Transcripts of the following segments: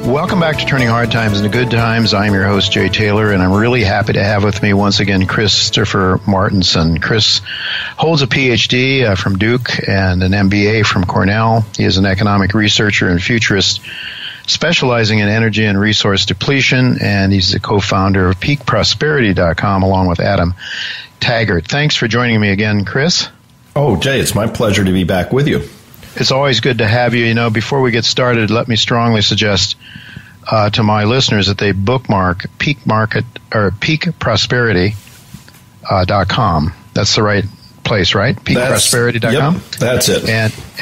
Welcome back to Turning Hard Times into Good Times. I'm your host, Jay Taylor, and I'm really happy to have with me once again Christopher Martenson. Chris holds a PhD from Duke and an MBA from Cornell. He is an economic researcher and futurist specializing in energy and resource depletion, and he's the co-founder of peakprosperity.com along with Adam Taggart. Thanks for joining me again, Chris. Oh, Jay, it's my pleasure to be back with you. It's always good to have you. You know, before we get started, let me strongly suggest to my listeners that they bookmark peakprosperity.com. That's the right place, right? Peakprosperity.com? Yep, that's it.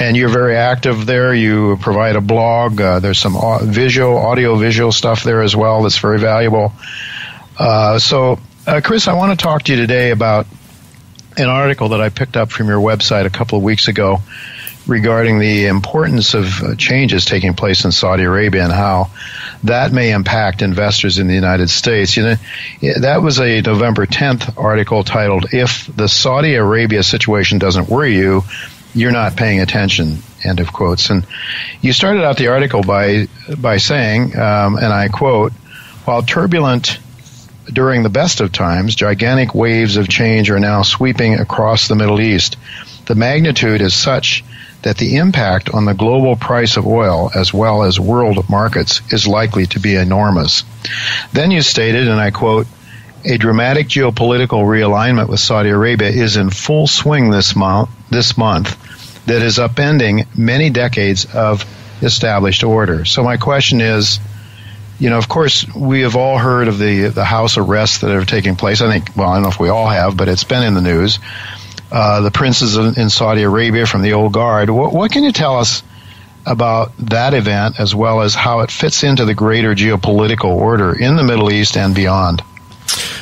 And you're very active there. You provide a blog. There's some audio-visual stuff there as well that's very valuable. So, Chris, I want to talk to you today about an article that I picked up from your website a couple of weeks ago regarding the importance of changes taking place in Saudi Arabia and how that may impact investors in the United States. You know, that was a November 10th article titled, "If the Saudi Arabia situation doesn't worry you, you're not paying attention," end of quotes. And you started out the article by saying, and I quote, "While turbulent during the best of times, gigantic waves of change are now sweeping across the Middle East. The magnitude is such that the impact on the global price of oil as well as world markets is likely to be enormous." Then you stated, and I quote, "A dramatic geopolitical realignment with Saudi Arabia is in full swing this month that is upending many decades of established order." So my question is, you know, of course, we have all heard of the house arrests that are taking place. I think, well, I don't know if we all have, but it's been in the news. The princes in Saudi Arabia from the old guard. What can you tell us about that event as well as how it fits into the greater geopolitical order in the Middle East and beyond?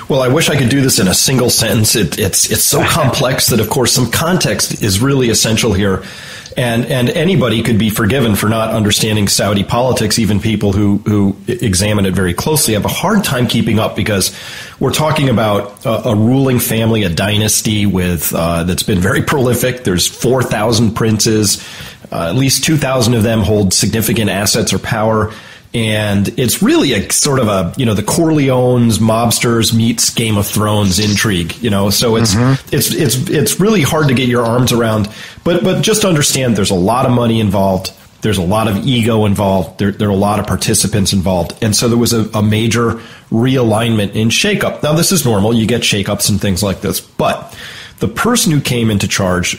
Well, I wish I could do this in a single sentence. It's so complex that, of course, some context is really essential here. And anybody could be forgiven for not understanding Saudi politics. Even people who examine it very closely have a hard time keeping up because we're talking about a ruling family, a dynasty with that's been very prolific. There's 4,000 princes. At least 2,000 of them hold significant assets or power. And it's really a sort of a, you know, the Corleones, mobsters meets Game of Thrones intrigue, you know, so it's really hard to get your arms around, but just understand there's a lot of money involved. There's a lot of ego involved. There are a lot of participants involved. And so there was a major realignment in shakeup. Now, this is normal. You get shakeups and things like this, but the person who came into charge,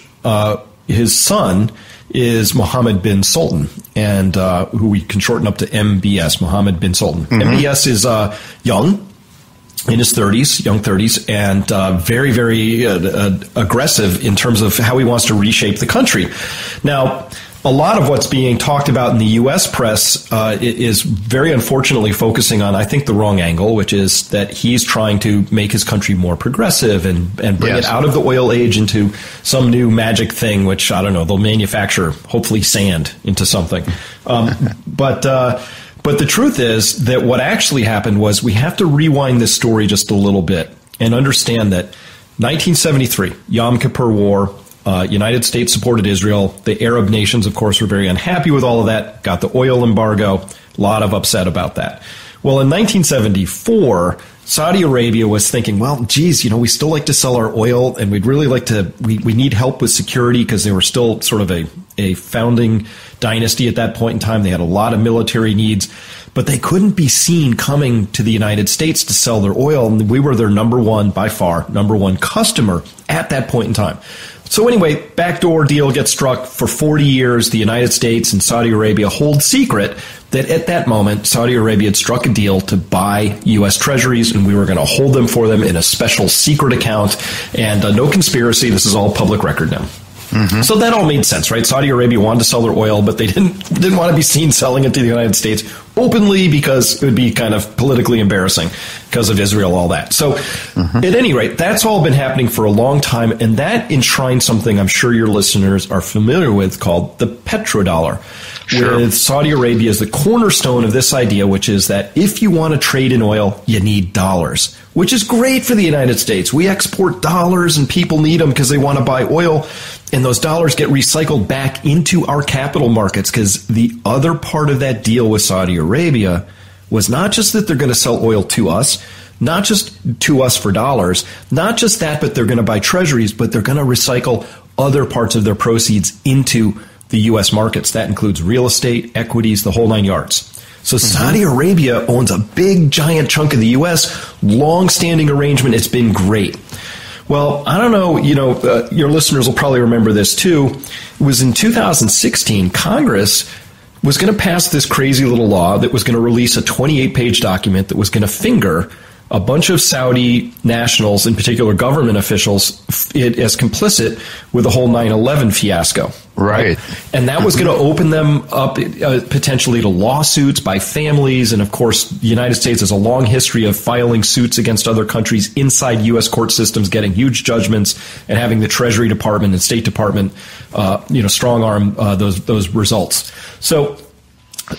his son is Mohammed bin Sultan, and who we can shorten up to MBS, Mohammed bin Sultan. MBS is young, in his 30s, young 30s, and very, very aggressive in terms of how he wants to reshape the country. Now, a lot of what's being talked about in the U.S. press is very unfortunately focusing on, I think, the wrong angle, which is that he's trying to make his country more progressive and bring it out of the oil age into some new magic thing, which, I don't know, they'll manufacture, hopefully, sand into something. But the truth is that what actually happened was we have to rewind this story just a little bit and understand that 1973, Yom Kippur War, United States supported Israel. The Arab nations, of course, were very unhappy with all of that, got the oil embargo, a lot of upset about that. Well, in 1974, Saudi Arabia was thinking, well, geez, you know, we still like to sell our oil and we'd really like to, we need help with security because they were still sort of a founding dynasty at that point in time. They had a lot of military needs, but they couldn't be seen coming to the United States to sell their oil. And we were their by far, number one customer at that point in time. So anyway, backdoor deal gets struck. For 40 years, the United States and Saudi Arabia hold secret that at that moment, Saudi Arabia had struck a deal to buy U.S. treasuries, and we were going to hold them for them in a special secret account. And no conspiracy. This is all public record now. So that all made sense, right? Saudi Arabia wanted to sell their oil, but they didn't want to be seen selling it to the United States openly because it would be kind of politically embarrassing because of Israel, all that. So at any rate, that's all been happening for a long time, and that enshrines something I'm sure your listeners are familiar with called the petrodollar. with Saudi Arabia as the cornerstone of this idea, which is that if you want to trade in oil, you need dollars, which is great for the United States. We export dollars and people need them because they want to buy oil, and those dollars get recycled back into our capital markets, because the other part of that deal with Saudi Arabia was not just that they're going to sell oil to us, not just to us for dollars, not just that, but they're going to buy treasuries, but they're going to recycle other parts of their proceeds into the U.S. markets. That includes real estate, equities, the whole nine yards. So Saudi Arabia owns a big, giant chunk of the U.S., long-standing arrangement. It's been great. Well, I don't know, your listeners will probably remember this too. It was in 2016, Congress was going to pass this crazy little law that was going to release a 28-page document that was going to finger a bunch of Saudi nationals, in particular government officials, as complicit with the whole 9/11 fiasco. Right. And that was going to open them up potentially to lawsuits by families. And, of course, the United States has a long history of filing suits against other countries inside U.S. court systems, getting huge judgments, and having the Treasury Department and State Department, strong-arm those results. So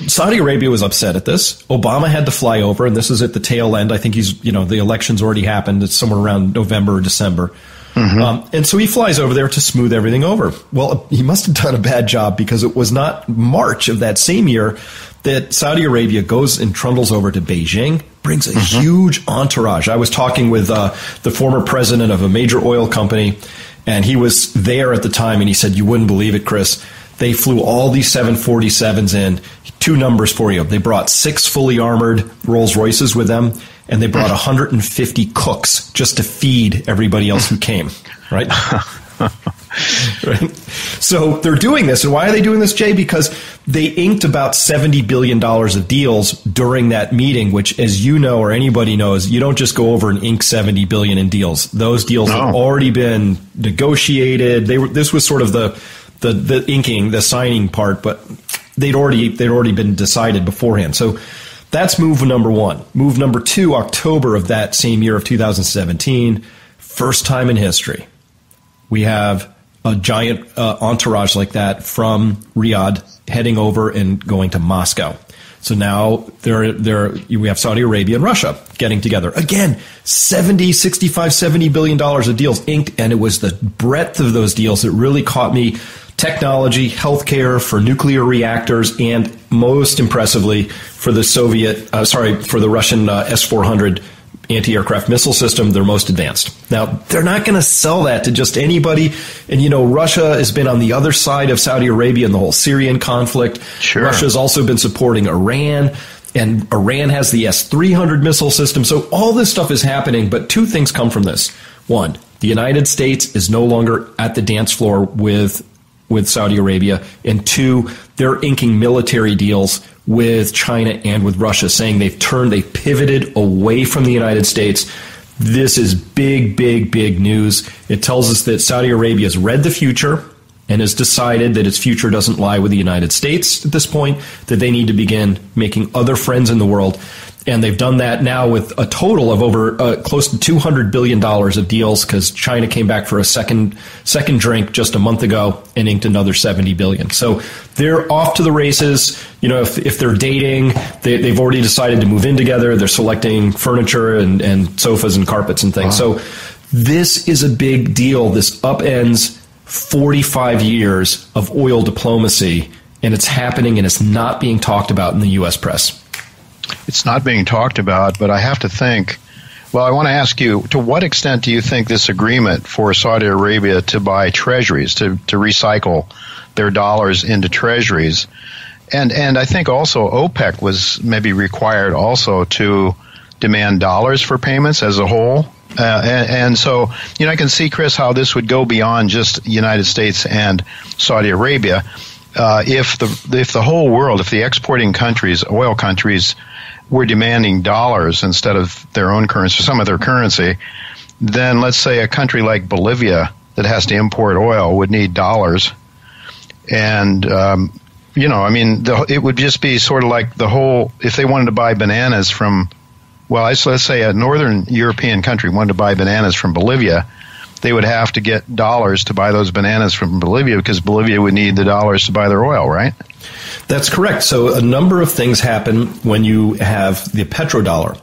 Saudi Arabia was upset at this. Obama had to fly over, and this is at the tail end. I think the election's already happened. It's somewhere around November or December. And so he flies over there to smooth everything over. Well, he must have done a bad job, because it was not March of that same year that Saudi Arabia goes and trundles over to Beijing, brings a huge entourage. I was talking with the former president of a major oil company, and he was there at the time, and he said, you wouldn't believe it, Chris. They flew all these 747s in. Two numbers for you. They brought 6 fully armored Rolls Royces with them, and they brought 150 cooks just to feed everybody else who came, right? Right? So they're doing this. And why are they doing this, Jay? Because they inked about $70 billion of deals during that meeting, which, as you know, or anybody knows, you don't just go over and ink $70 billion in deals. Those deals have already been negotiated. This was sort of the inking, the signing part, but they'd already been decided beforehand. So that's move number one. Move number two, October of that same year of 2017, first time in history, we have a giant entourage like that from Riyadh heading over and going to Moscow. So now we have Saudi Arabia and Russia getting together. Again, $70 billion of deals inked, and it was the breadth of those deals that really caught me. Technology, healthcare, for nuclear reactors, and most impressively for the Russian S-400 anti-aircraft missile system, their most advanced. Now, they're not going to sell that to just anybody. And, Russia has been on the other side of Saudi Arabia in the whole Syrian conflict. Sure. Russia's also been supporting Iran, and Iran has the S-300 missile system. So all this stuff is happening, but two things come from this. One, the United States is no longer at the dance floor with Saudi Arabia, and two, they're inking military deals with China and with Russia, saying they've pivoted away from the United States. This is big, big, big news. It tells us that Saudi Arabia has read the future and has decided that its future doesn't lie with the United States at this point, that they need to begin making other friends in the world. And they've done that now with a total of over close to $200 billion of deals, because China came back for a second drink just a month ago and inked another $70 billion. So they're off to the races. If they're dating, they've already decided to move in together. They're selecting furniture and sofas and carpets and things. Wow. So this is a big deal. This upends 45 years of oil diplomacy, and it's happening, and it's not being talked about in the U.S. press. It's not being talked about, but I have to think, I want to ask you, to what extent do you think this agreement for Saudi Arabia to buy treasuries, to recycle their dollars into treasuries, and I think also OPEC was maybe required also to demand dollars for payments as a whole? And so, I can see, Chris, how this would go beyond just the United States and Saudi Arabia. If the whole world, if the exporting countries, oil countries, were demanding dollars instead of their own currency, some of their currency, then let's say a country like Bolivia that has to import oil would need dollars. And, it would just be sort of like the whole, if they wanted to buy bananas from, let's say a northern European country wanted to buy bananas from Bolivia, they would have to get dollars to buy those bananas from Bolivia, because Bolivia would need the dollars to buy their oil, right? That's correct. So a number of things happen when you have the petrodollar.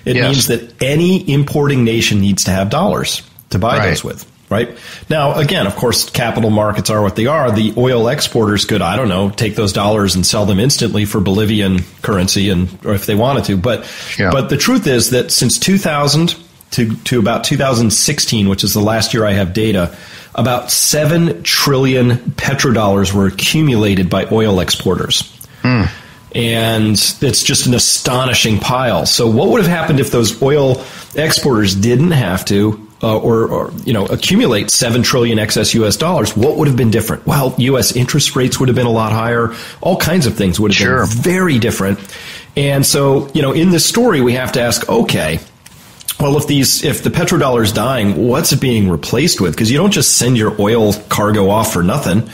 It means that any importing nation needs to have dollars to buy those with. Right? Now, again, of course, capital markets are what they are. The oil exporters could, I don't know, take those dollars and sell them instantly for Bolivian currency, or if they wanted to. But the truth is that since 2000 to about 2016, which is the last year I have data, about 7 trillion petrodollars were accumulated by oil exporters. And it's just an astonishing pile. So what would have happened if those oil exporters didn't have to accumulate 7 trillion excess U.S. dollars? What would have been different? Well, U.S. interest rates would have been a lot higher. All kinds of things would have been very different. And so, in this story, we have to ask, okay, well, if the petrodollar is dying, what's it being replaced with? Because you don't just send your oil cargo off for nothing.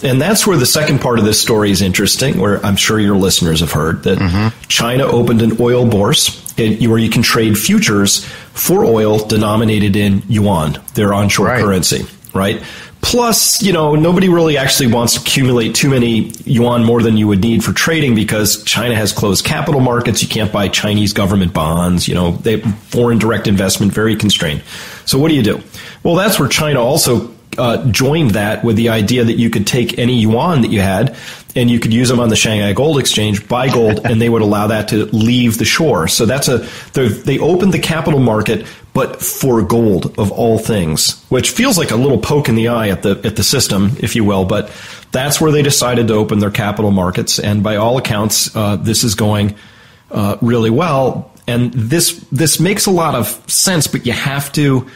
And that's where the second part of this story is interesting, where I'm sure your listeners have heard that China opened an oil bourse where you can trade futures for oil denominated in yuan, their onshore currency, right? Plus, nobody really actually wants to accumulate too many yuan more than you would need for trading because China has closed capital markets. You can't buy Chinese government bonds. They have foreign direct investment, very constrained. So what do you do? Well, that's where China also joined that with the idea that you could take any yuan that you had and you could use them on the Shanghai Gold Exchange, buy gold, and they would allow that to leave the shore. So they opened the capital market, but for gold of all things, which feels like a little poke in the eye at the system, if you will. But that's where they decided to open their capital markets, and by all accounts, this is going really well. And this makes a lot of sense, but you have to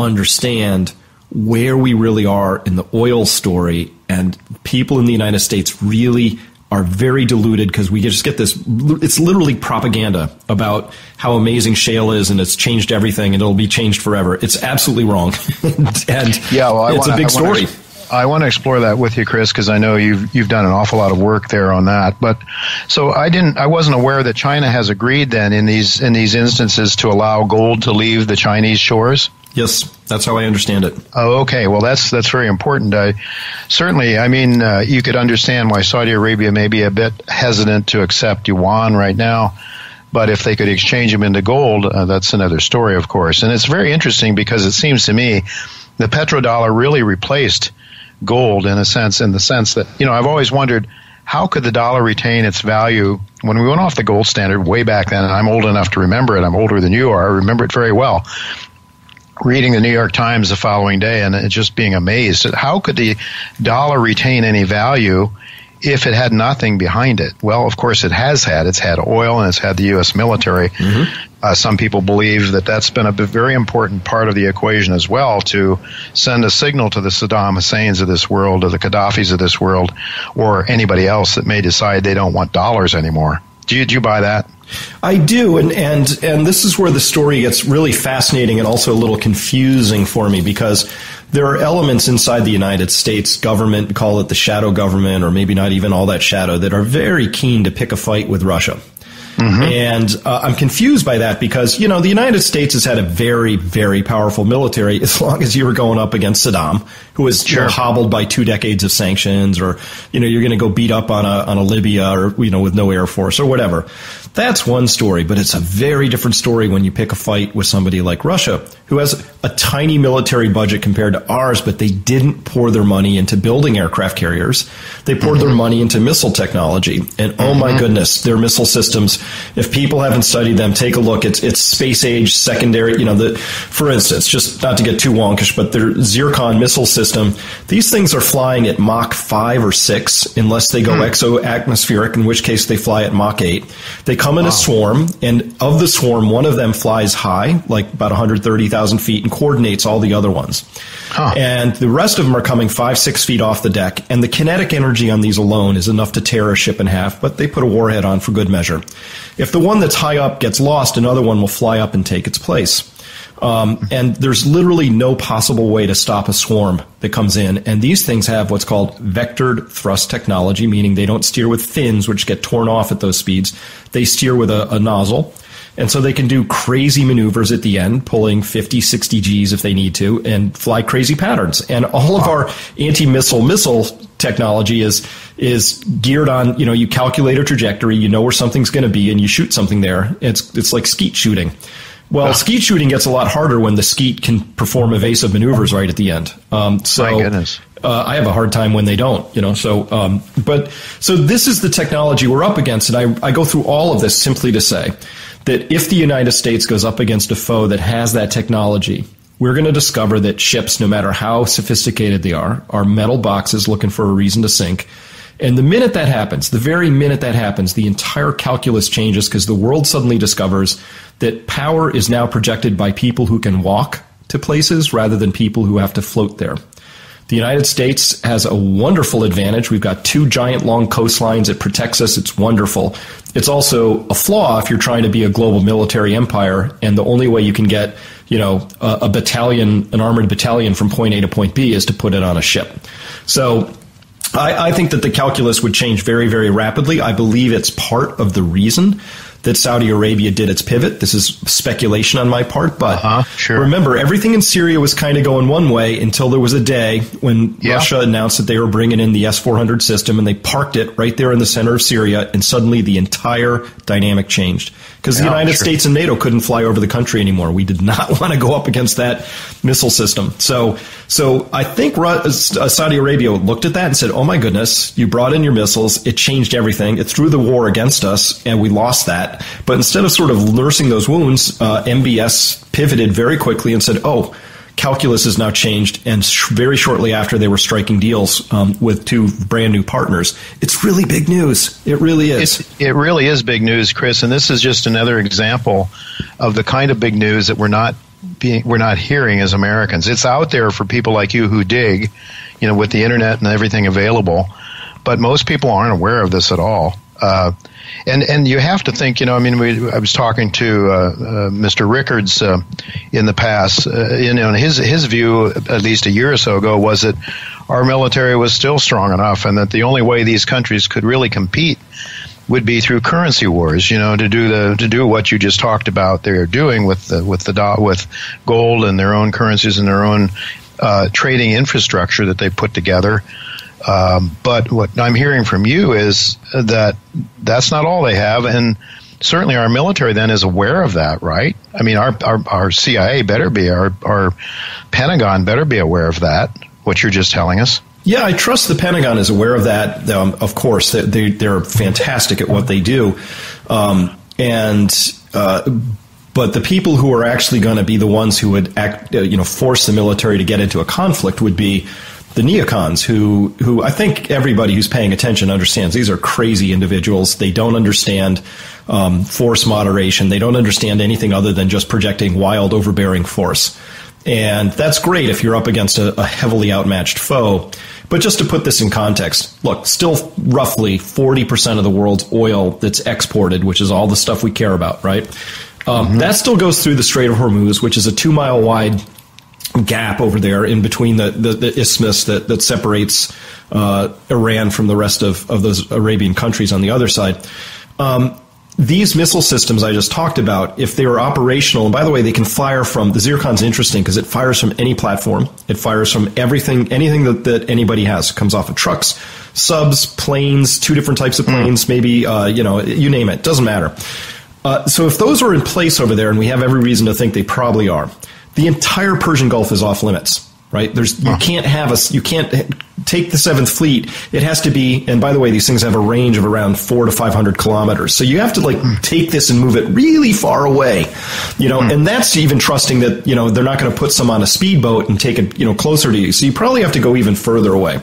understand where we really are in the oil story, and people in the United States really are very deluded because we just get this, it's literally propaganda about how amazing shale is and it's changed everything and it'll be changed forever. It's absolutely wrong. It's a big story. I want to explore that with you, Chris, because I know you've done an awful lot of work there on that. But so I wasn't aware that China has agreed then in these instances to allow gold to leave the Chinese shores. Yes, that's how I understand it. Oh, okay. Well, that's very important. You could understand why Saudi Arabia may be a bit hesitant to accept yuan right now. But if they could exchange them into gold, that's another story, of course. And it's very interesting because it seems to me the petrodollar really replaced gold in the sense that, I've always wondered, how could the dollar retain its value when we went off the gold standard way back then? And I'm old enough to remember it. I'm older than you are. I remember it very well. Reading the New York Times the following day and just being amazed at how could the dollar retain any value if it had nothing behind it. Well, of course it has had. It's had oil and it's had the U.S. military. Some people believe that that's been a very important part of the equation as well, to send a signal to the Saddam Husseins of this world, or the Gaddafis of this world, or anybody else that may decide they don't want dollars anymore. Do you buy that? I do, and this is where the story gets really fascinating and also a little confusing for me, because there are elements inside the United States government, call it the shadow government, or maybe not even all that shadow, that are very keen to pick a fight with Russia. And I'm confused by that because, the United States has had a very, very powerful military as long as you were going up against Saddam, who was hobbled by 2 decades of sanctions, or, you're going to go beat up on a Libya, or, with no air force or whatever. That's one story, but it's a very different story when you pick a fight with somebody like Russia, who has a tiny military budget compared to ours, but they didn't pour their money into building aircraft carriers. They poured their money into missile technology. And oh my goodness, their missile systems, if people haven't studied them, take a look. It's space age secondary, for instance, just not to get too wonkish, but their Zircon missile system, these things are flying at Mach 5 or 6 unless they go exo-atmospheric, in which case they fly at Mach 8. They come in a swarm, and of the swarm, one of them flies high, like about 130,000 feet, and coordinates all the other ones. And the rest of them are coming 5-6 feet off the deck, and the kinetic energy on these alone is enough to tear a ship in half, but they put a warhead on for good measure. If the one that's high up gets lost, another one will fly up and take its place. And there's literally no possible way to stop a swarm that comes in. And these things have what's called vectored thrust technology, meaning they don't steer with fins, which get torn off at those speeds. They steer with a nozzle. And so they can do crazy maneuvers at the end, pulling 50, 60 Gs if they need to, and fly crazy patterns. And all of our missile technology is geared on, you calculate a trajectory, you know where something's going to be, and you shoot something there. It's like skeet shooting. Well, skeet shooting gets a lot harder when the skeet can perform evasive maneuvers right at the end. My goodness. I have a hard time when they don't, So this is the technology we're up against, and I go through all of this simply to say that if the United States goes up against a foe that has that technology, we're going to discover that ships, no matter how sophisticated they are metal boxes looking for a reason to sink. And the minute that happens, the very minute that happens, the entire calculus changes because the world suddenly discovers that power is now projected by people who can walk to places rather than people who have to float there. The United States has a wonderful advantage. We've got 2 giant long coastlines. It protects us. It's wonderful. It's also a flaw if you're trying to be a global military empire, and the only way you can get, a battalion, an armored battalion from point A to point B is to put it on a ship. So I think that the calculus would change very, very rapidly. I believe it's part of the reason that Saudi Arabia did its pivot. This is speculation on my part, but remember, everything in Syria was kind of going one way until there was a day when Russia announced that they were bringing in the S-400 system, and they parked it right there in the center of Syria, and suddenly the entire dynamic changed. Because the United States and NATO couldn't fly over the country anymore. We did not want to go up against that missile system. So I think Saudi Arabia looked at that and said, oh my goodness, you brought in your missiles. It changed everything. It threw the war against us, and we lost that. But instead of sort of nursing those wounds, MBS pivoted very quickly and said, oh, calculus has now changed. And very shortly after, they were striking deals with 2 brand new partners. It's really big news. It really is. It really is big news, Chris. And this is just another example of the kind of big news that we're not hearing as Americans. It's out there for people like you who dig, with the internet and everything available. But most people aren't aware of this at all. And you have to think, I was talking to Mr. Rickards in the past, and his view, at least a year or so ago, was that our military was still strong enough, and that the only way these countries could really compete would be through currency wars, to do what you just talked about they're doing with gold and their own currencies and their own trading infrastructure that they put together. But what I'm hearing from you is that that's not all they have, and certainly our military then is aware of that, right? I mean, our CIA better be, our Pentagon better be aware of that, what you're just telling us. Yeah, I trust the Pentagon is aware of that. Of course, they're fantastic at what they do, but the people who are actually going to be the ones who would force the military to get into a conflict would be the neocons, who I think everybody who's paying attention understands these are crazy individuals. They don't understand force moderation. They don't understand anything other than just projecting wild, overbearing force. And that's great if you're up against a heavily outmatched foe. But just to put this in context, look, still roughly 40% of the world's oil that's exported, which is all the stuff we care about, right? That still goes through the Strait of Hormuz, which is a 2-mile wide gap over there in between the isthmus that separates Iran from the rest of those Arabian countries on the other side. These missile systems I just talked about, if they were operational, and by the way, they can fire from, the Zircon's interesting because it fires from any platform. It fires from anything that anybody has. It comes off of trucks, subs, planes, 2 different types of planes, maybe, you name it. Doesn't matter. So if those are in place over there, and we have every reason to think they probably are, the entire Persian Gulf is off limits, right? You can't take the 7th Fleet. It has to be, and by the way, these things have a range of around 400 to 500 kilometers. So you have to take this and move it really far away, and that's even trusting that, they're not going to put some on a speedboat and take it, closer to you. So you probably have to go even further away.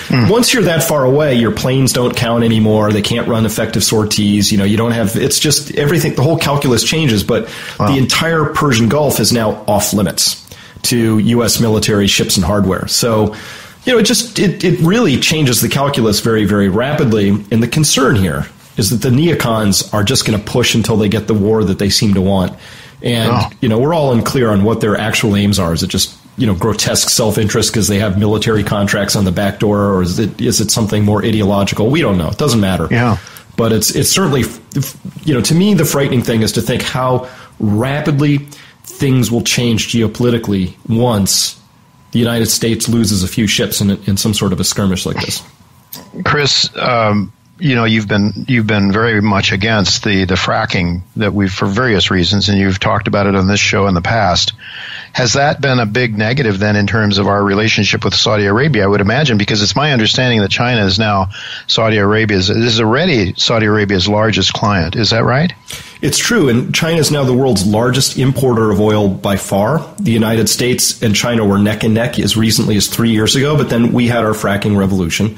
Once you're that far away, your planes don't count anymore. They can't run effective sorties. You don't have, it's just everything, the whole calculus changes, but the entire Persian Gulf is now off limits to U.S. military ships and hardware. So, it really changes the calculus very, very rapidly. And the concern here is that the neocons are just going to push until they get the war that they seem to want. And, we're all unclear on what their actual aims are. Is it just, grotesque self-interest because they have military contracts on the back door, or is it something more ideological? We don't know. It doesn't matter. Yeah. But it's certainly, to me, the frightening thing is to think how rapidly things will change geopolitically once the United States loses a few ships in some sort of a skirmish like this. Chris, you've been very much against the fracking that we've, for various reasons, and you've talked about it on this show in the past. Has that been a big negative then in terms of our relationship with Saudi Arabia? I would imagine, because it's my understanding that China is now this is already Saudi Arabia's largest client. Is that right? It's true, and China is now the world's largest importer of oil by far. The United States and China were neck and neck as recently as 3 years ago, but then we had our fracking revolution.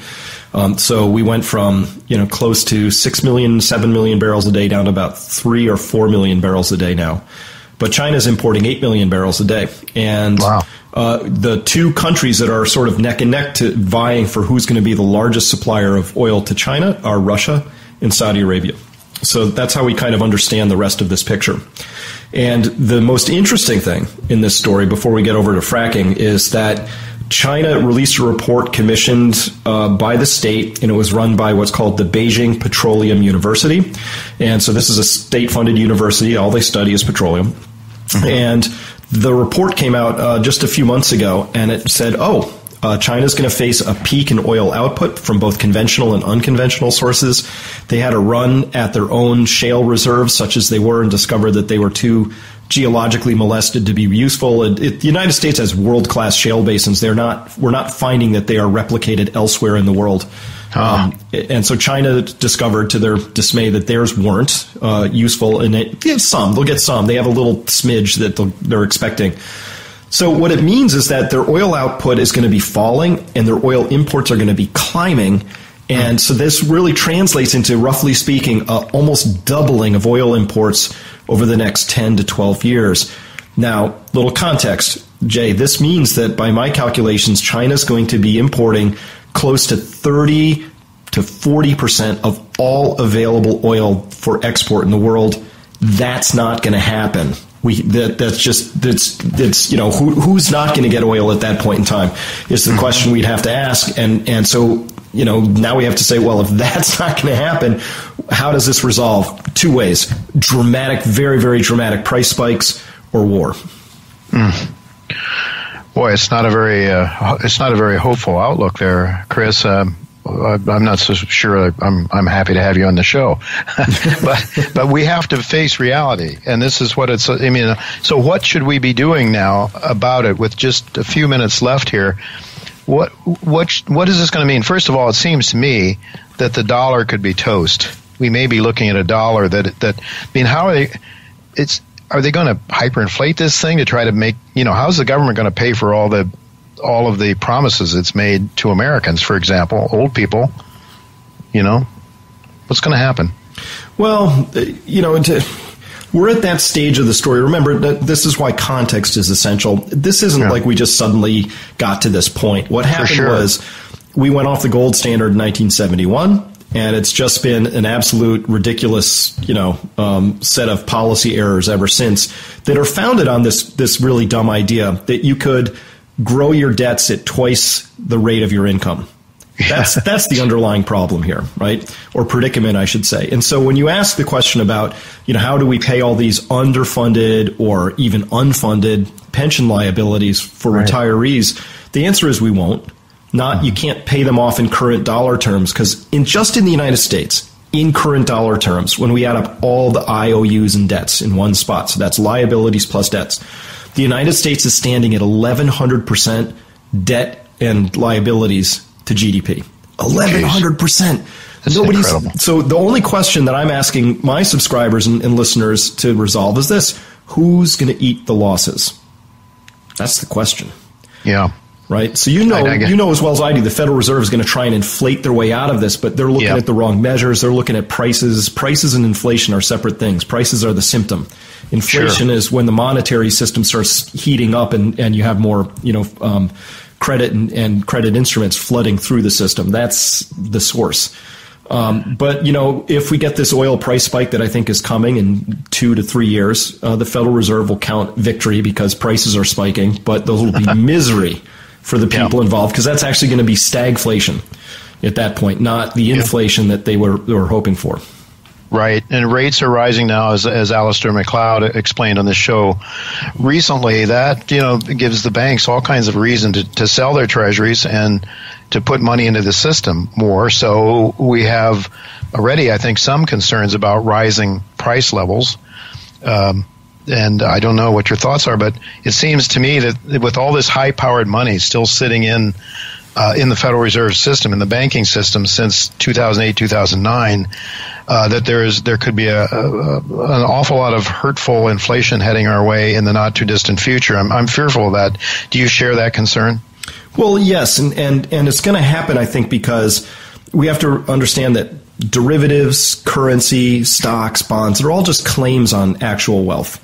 So we went from close to 6 million, 7 million barrels a day down to about 3 or 4 million barrels a day now. But China's importing 8 million barrels a day. And wow. The two countries that are sort of neck and neck to vying for who's going to be the largest supplier of oil to China are Russia and Saudi Arabia. So that's how we kind of understand the rest of this picture. And the most interesting thing in this story, before we get over to fracking, is that China released a report commissioned by the state, and it was run by what's called the Beijing Petroleum University. And so this is a state-funded university. All they study is petroleum. Mm-hmm. And the report came out just a few months ago, and it said, China's going to face a peak in oil output from both conventional and unconventional sources. They had a run at their own shale reserves, such as they were, and discovered that they were too geologically molested to be useful. The United States has world-class shale basins. We're not finding that they are replicated elsewhere in the world. And so China discovered, to their dismay, that theirs weren't useful. And they'll get some. They have a little smidge that they're expecting. So what it means is that their oil output is going to be falling and their oil imports are going to be climbing. And so this really translates into, roughly speaking, almost doubling of oil imports over the next 10 to 12 years. Now, little context, Jay, this means that by my calculations, China's going to be importing close to 30 to 40% of all available oil for export in the world. That's not going to happen. Who's not going to get oil at that point in time is the question we'd have to ask. And so, now we have to say, well, if that's not going to happen, how does this resolve? Two ways: dramatic, very, very dramatic price spikes, or war. Boy, it's not a very hopeful outlook there, Chris. I'm not so sure. I'm happy to have you on the show, but we have to face reality, and this is what it's. I mean, so what should we be doing now about it? With just a few minutes left here, what is this going to mean? First of all, it seems to me that the dollar could be toast. We may be looking at a dollar how are they? Are they going to hyperinflate this thing to try to make? How's the government going to pay for all of the promises it's made to Americans, for example, old people? What's going to happen? Well, we're at that stage of the story. Remember, this is why context is essential. This isn't like we just suddenly got to this point. What happened was we went off the gold standard in 1971. And it's just been an absolute ridiculous, set of policy errors ever since that are founded on this really dumb idea that you could grow your debts at twice the rate of your income. That's the underlying problem here, right? Or predicament, I should say. And so when you ask the question about, how do we pay all these underfunded or even unfunded pension liabilities for retirees, the answer is we won't. You can't pay them off in current dollar terms, because in the United States, in current dollar terms, when we add up all the IOUs and debts in one spot, so that's liabilities plus debts, the United States is standing at 1,100% debt and liabilities to GDP. 1,100%. That's incredible. So the only question that I'm asking my subscribers and listeners to resolve is this: who's going to eat the losses? That's the question. Yeah. Right. So you know as well as I do, the Federal Reserve is going to try and inflate their way out of this, but they're looking at the wrong measures. They're looking at prices. Prices and inflation are separate things. Prices are the symptom. Inflation is when the monetary system starts heating up and you have more, credit and credit instruments flooding through the system. That's the source. But if we get this oil price spike that I think is coming in 2 to 3 years, the Federal Reserve will count victory because prices are spiking, but those will be misery for the people involved, because that's actually going to be stagflation. at that point, not the inflation that they were hoping for. Right, and rates are rising now, as Alistair McLeod explained on the show recently. That gives the banks all kinds of reason to sell their treasuries and to put money into the system more. So we have already, I think, some concerns about rising price levels. And I don't know what your thoughts are, but it seems to me that with all this high-powered money still sitting in the Federal Reserve System, in the banking system since 2008, 2009, that there could be an awful lot of hurtful inflation heading our way in the not-too-distant future. I'm fearful of that. Do you share that concern? Well, yes, and it's going to happen, I think, because we have to understand that derivatives, currency, stocks, bonds, they're all just claims on actual wealth.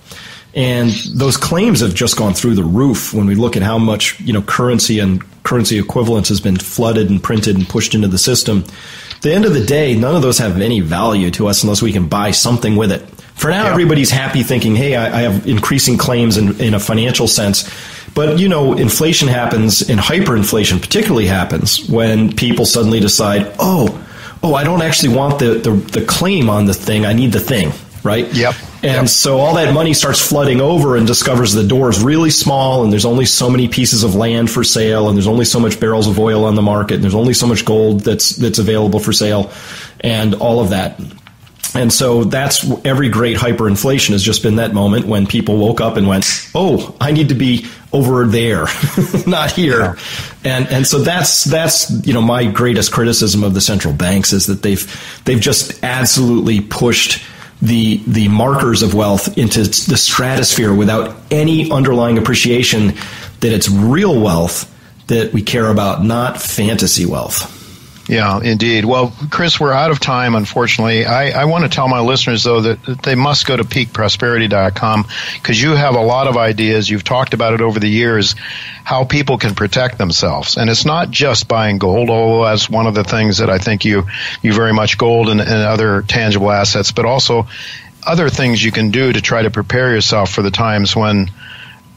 And those claims have just gone through the roof when we look at how much, currency and currency equivalence has been flooded and printed and pushed into the system. At the end of the day, none of those have any value to us unless we can buy something with it. For now, everybody's happy thinking, hey, I have increasing claims in a financial sense. But, inflation happens, and hyperinflation particularly happens when people suddenly decide, I don't actually want the claim on the thing. I need the thing, right? Yep. And so all that money starts flooding over and discovers the door is really small and there's only so many pieces of land for sale and there's only so much barrels of oil on the market and there's only so much gold that's available for sale and all of that. And so that's every great hyperinflation has just been that moment when people woke up and went, I need to be over there, not here. Yeah. And so that's my greatest criticism of the central banks is that they've just absolutely pushed the markers of wealth into the stratosphere without any underlying appreciation that it's real wealth that we care about, not fantasy wealth. Yeah, indeed. Well, Chris, we're out of time, unfortunately. I want to tell my listeners, though, that they must go to peakprosperity.com because you have a lot of ideas. You've talked about it over the years, how people can protect themselves. And it's not just buying gold, although that's one of the things that I think you very much gold and other tangible assets, but also other things you can do to try to prepare yourself for the times when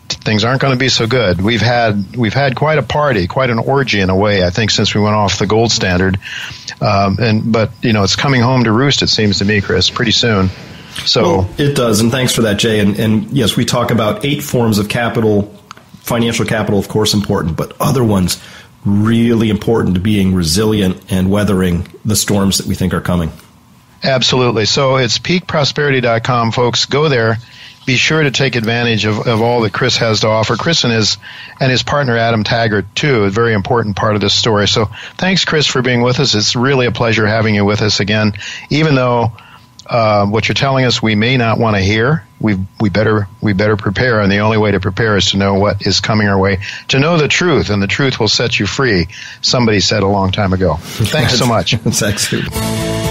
things aren't going to be so good. We've had quite a party, quite an orgy in a way, I think, since we went off the gold standard. But it's coming home to roost, it seems to me, Chris, pretty soon. So it does, and thanks for that, Jay. And yes, we talk about 8 forms of capital. Financial capital, of course, important, but other ones really important to being resilient and weathering the storms that we think are coming. Absolutely. So it's peakprosperity.com, folks. Go there. Be sure to take advantage of all that Chris has to offer. Chris and his partner, Adam Taggart, too, a very important part of this story. So thanks, Chris, for being with us. It's really a pleasure having you with us again, even though what you're telling us we may not want to hear. We better prepare, and the only way to prepare is to know what is coming our way, to know the truth, and the truth will set you free. Somebody said a long time ago. Thanks so much. Thanks.